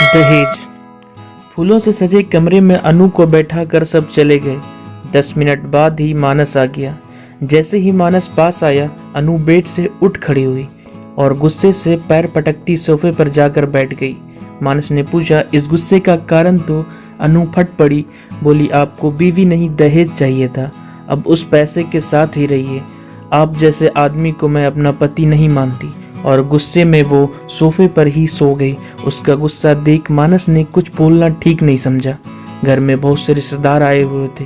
दहेज। फूलों से सजे कमरे में अनु को बैठा कर सब चले गए। 10 मिनट बाद ही मानस आ गया। जैसे ही मानस पास आया, अनु बेड से उठ खड़ी हुई और गुस्से से पैर पटकती सोफे पर जाकर बैठ गई। मानस ने पूछा, इस गुस्से का कारण? तो अनु फट पड़ी, बोली, आपको बीवी नहीं दहेज चाहिए था। अब उस पैसे के साथ ही रहिए। आप जैसे आदमी को मैं अपना पति नहीं मानती। और गुस्से में वो सोफे पर ही सो गई। उसका गुस्सा देख मानस ने कुछ बोलना ठीक नहीं समझा। घर में बहुत से रिश्तेदार आए हुए थे।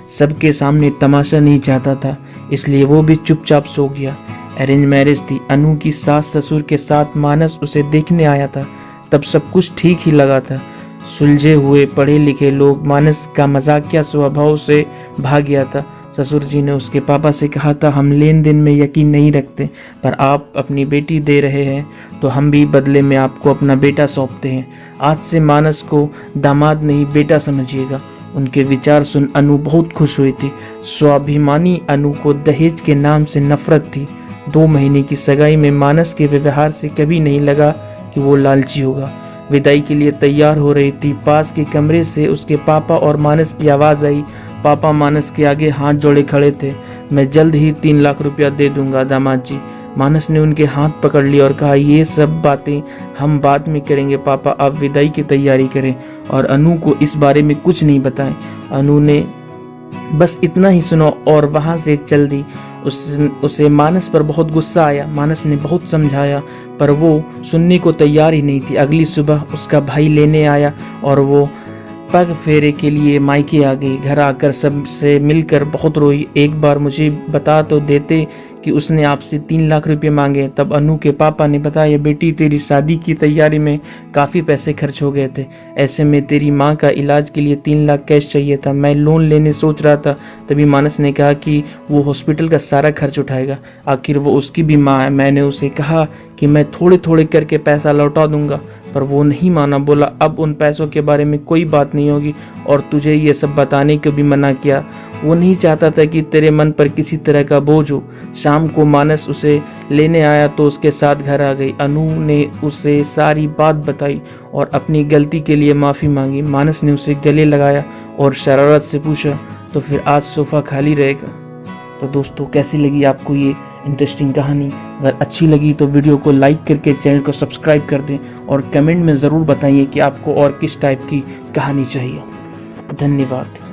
सबके सामने तमाशा नहीं चाहता था, इसलिए वो भी चुपचाप सो गया। अरेंज मैरिज थी। अनु की सास ससुर के साथ मानस उसे देखने आया था। तब सब कुछ ठीक ही लगा था। सुलझे हुए पढ़े लिखे लोग मानस का मजाकिया स्वभाव से भाग गया था। ससुर जी ने उसके पापा से कहा था, हम लेन देन में यकीन नहीं रखते, पर आप अपनी बेटी दे रहे हैं तो हम भी बदले में आपको अपना बेटा सौंपते हैं। आज से मानस को दामाद नहीं बेटा समझिएगा। उनके विचार सुन अनु बहुत खुश हुई थी। स्वाभिमानी अनु को दहेज के नाम से नफरत थी। 2 महीने की सगाई में मानस के व्यवहार से कभी नहीं लगा कि वो लालची होगा। विदाई के लिए तैयार हो रही थी। पास के कमरे से उसके पापा और मानस की आवाज़ आई। पापा मानस के आगे हाथ जोड़े खड़े थे। मैं जल्द ही 3 लाख रुपया दे दूंगा दामाद जी। मानस ने उनके हाथ पकड़ लिया और कहा, ये सब बातें हम बाद में करेंगे पापा, आप विदाई की तैयारी करें और अनु को इस बारे में कुछ नहीं बताएं। अनु ने बस इतना ही सुना और वहां से चल दी। उसे मानस पर बहुत गुस्सा आया। मानस ने बहुत समझाया पर वो सुनने को तैयार ही नहीं थी। अगली सुबह उसका भाई लेने आया और वो पग फेरे के लिए मायके आ गई। घर आकर सबसे मिलकर बहुत रोई। एक बार मुझे बता तो देते कि उसने आपसे 3 लाख रुपए मांगे। तब अनु के पापा ने बताया, बेटी तेरी शादी की तैयारी में काफ़ी पैसे खर्च हो गए थे। ऐसे में तेरी माँ का इलाज के लिए 3 लाख कैश चाहिए था। मैं लोन लेने सोच रहा था। तभी मानस ने कहा कि वो हॉस्पिटल का सारा खर्च उठाएगा। आखिर वो उसकी भी माँ है। मैंने उसे कहा कि मैं थोड़े थोड़े करके पैसा लौटा दूंगा, पर वो नहीं माना। बोला, अब उन पैसों के बारे में कोई बात नहीं होगी और तुझे ये सब बताने को भी मना किया। वो नहीं चाहता था कि तेरे मन पर किसी तरह का बोझ हो। शाम को मानस उसे लेने आया तो उसके साथ घर आ गई। अनु ने उसे सारी बात बताई और अपनी गलती के लिए माफ़ी मांगी। मानस ने उसे गले लगाया और शरारत से पूछा, तो फिर आज सोफ़ा खाली रहेगा? तो दोस्तों, कैसी लगी आपको ये इंटरेस्टिंग कहानी? अगर अच्छी लगी तो वीडियो को लाइक करके चैनल को सब्सक्राइब कर दें और कमेंट में ज़रूर बताइए कि आपको और किस टाइप की कहानी चाहिए। धन्यवाद।